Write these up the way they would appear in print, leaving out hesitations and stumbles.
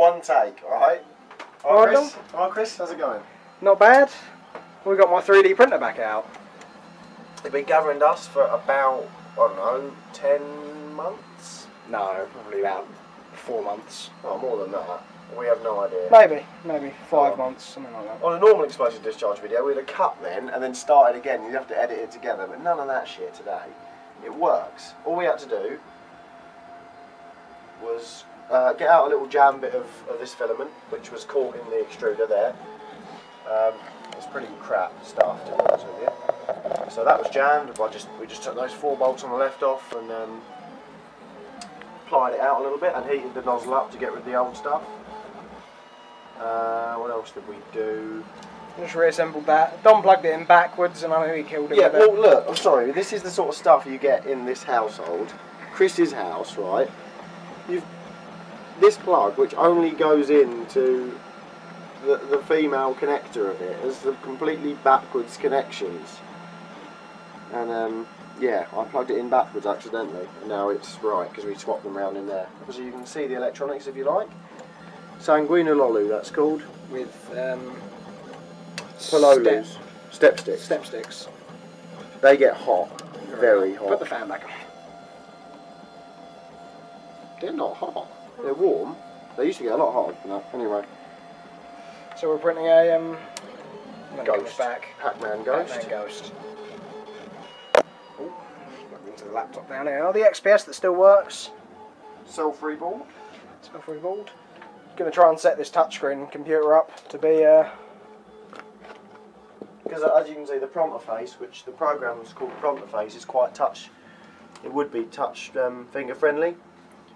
one take, alright? Alright, Chris? Alright, Chris, how's it going? Not bad. We got my 3D printer back out. They've been gathering dust for about, I don't know, 10 months? No, probably about 4 months. Oh, more than that. We have no idea. Maybe 5 months, something like that. On a normal explosive discharge video, we'd have cut then and then started again. You'd have to edit it together, but none of that shit today. It works. All we had to do was get out a little jam bit of this filament, which was caught in the extruder there. It's pretty crap stuff, to be honest with you. So that was jammed. We just took those 4 bolts on the left off and applied it out a little bit and heated the nozzle up to get rid of the old stuff. What else did we do? Just reassembled that. Don plugged it in backwards and I know he killed it. Yeah, with well look, I'm sorry, this is the sort of stuff you get in this household. Chris's house, right? This plug, which only goes into the female connector of it, has the completely backwards connections. And yeah, I plugged it in backwards accidentally, and now it's right because we swapped them around in there. So you can see the electronics if you like. Sanguinololu, that's called. With Pololus. Stepsticks. Stepsticks. They get hot, very hot. Put the fan back on. They're not hot. They're warm. They used to get a lot hotter than that. Anyway. So we're printing a Ghost. Pac-Man Ghost. Pac-Man Ghost. Oh, plugged into the laptop down here. Oh, the XPS that still works. Cell-free board. Cell-free board. Going to try and set this touchscreen computer up to be because as you can see, the prompter face, which the program is called prompter face, is quite touch. It would be touch finger friendly,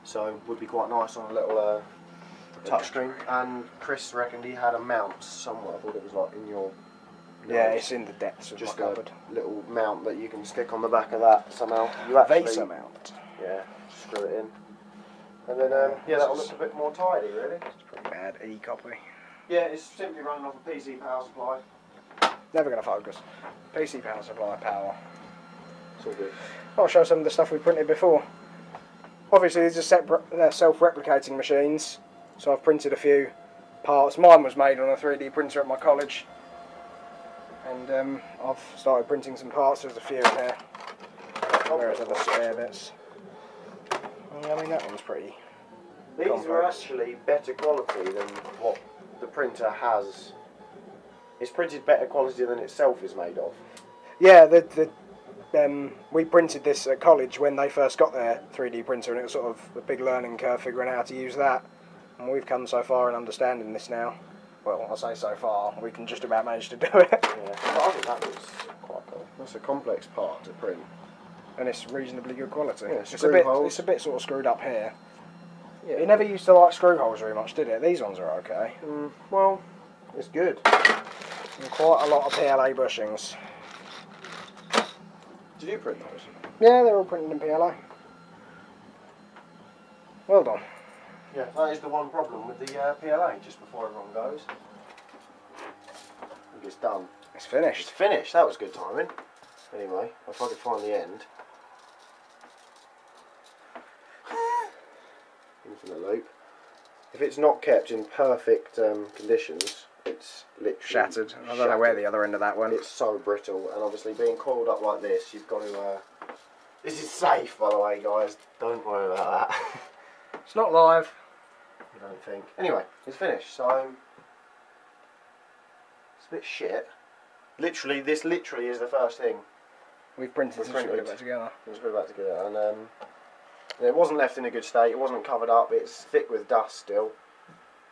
so it would be quite nice on a little touchscreen. And Chris reckoned he had a mount somewhere. I thought it was like in your nose. Yeah, it's in the depths of just my cupboard. a little mount that you can stick on the back of that somehow. You actually, Vesa mount. Yeah, screw it in. And then, yeah, that'll look a bit more tidy, really. It's pretty bad, e-copy. Yeah, it's simply running off a PC power supply. Never going to focus. PC power supply power. It's all good. I'll show some of the stuff we printed before. Obviously these are separate, self-replicating machines, so I've printed a few parts. Mine was made on a 3D printer at my college, and I've started printing some parts. There's a few in there. Where's other spare bits? I mean, that one's pretty These complex. are actually better quality than what the printer has. It's printed better quality than itself is made of. Yeah, we printed this at college when they first got their 3D printer, and it was sort of a big learning curve figuring out how to use that. And we've come so far in understanding this now. Well, I say so far, we can just about manage to do it. Yeah, but I think that was quite cool. That's a complex part to print. And it's reasonably good quality. Yeah, it's a bit sort of screwed up here. Yeah, it never used to like screw holes very much, did it? These ones are okay. Well, it's good. And quite a lot of PLA bushings. Did you print those? Yeah, they're all printed in PLA. Well done. Yeah, that is the one problem with the PLA, just before everyone goes. I think it's done. It's finished. It's finished, that was good timing. Anyway, if I could find the end. Infinite loop. If it's not kept in perfect conditions, it's literally Shattered. I don't know where the other end of that went. It's so brittle, and obviously being coiled up like this, you've got to... This is safe, by the way, guys. Don't worry about that. It's not live. I don't think. Anyway, it's finished, so... It's a bit shit. Literally, this literally is the first thing We've printed since we put it back together. Let's put it back together, and it wasn't left in a good state. It wasn't covered up. It's thick with dust still.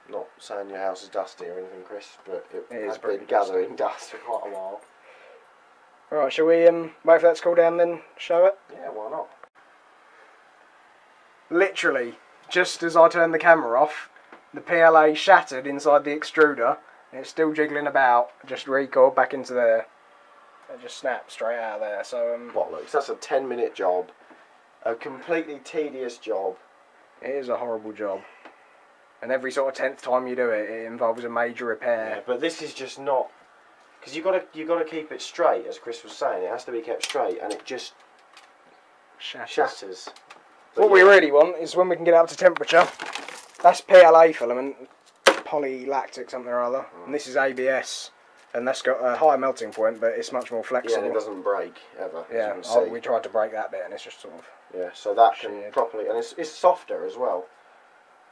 Not saying your house is dusty or anything, Chris, but it has been gathering dust for quite a while. Alright, shall we wait for that to cool down, then show it? Yeah, why not? Literally, just as I turned the camera off, the PLA shattered inside the extruder, and it's still jiggling about. Just recoiled back into there. It just snapped straight out of there. So What, look, that's a 10-minute job. A completely tedious job. It is a horrible job. And every sort of 10th time you do it, it involves a major repair. Yeah, but this is just not... Because you got to keep it straight, as Chris was saying. It has to be kept straight, and it just shatters. What we really want is when we can get it up to temperature, That's PLA filament, polylactic something or other, and this is ABS, and that's got a higher melting point, but it's much more flexible. Yeah, and it doesn't break ever. Yeah, as you can see. we tried to break that bit, and it's just sort of. Yeah, so that can sheared. properly, and it's softer as well.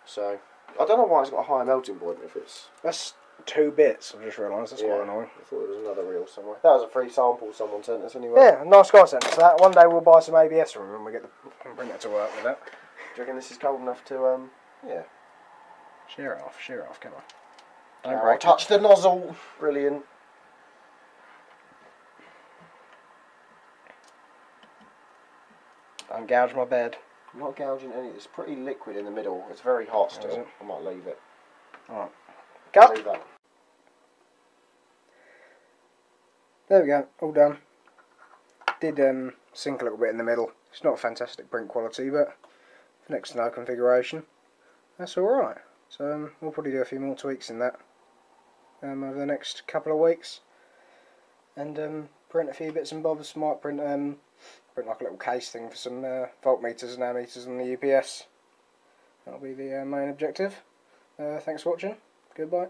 So I don't know why it's got a higher melting point if it's. That's 2 bits. I just realised that's quite annoying. I thought there was another reel somewhere. That was a free sample someone sent us anyway. Yeah, nice guy sent us that. One day we'll buy some ABS from him and we get the printer to work with it. Do you reckon this is cold enough to yeah? Shear it off, come on. Don't break. Touch the nozzle. Brilliant. Don't gouge my bed. I'm not gouging any. It's pretty liquid in the middle. It's very hot still. I might leave it. Alright. Cut. Leave that. There we go, all done. Did sink a little bit in the middle. It's not fantastic print quality, but for next to no configuration, that's alright. So we'll probably do a few more tweaks in that over the next couple of weeks, and print a few bits and bobs. Might print like a little case thing for some voltmeters and ammeters on the UPS. That'll be the main objective. Thanks for watching. Goodbye.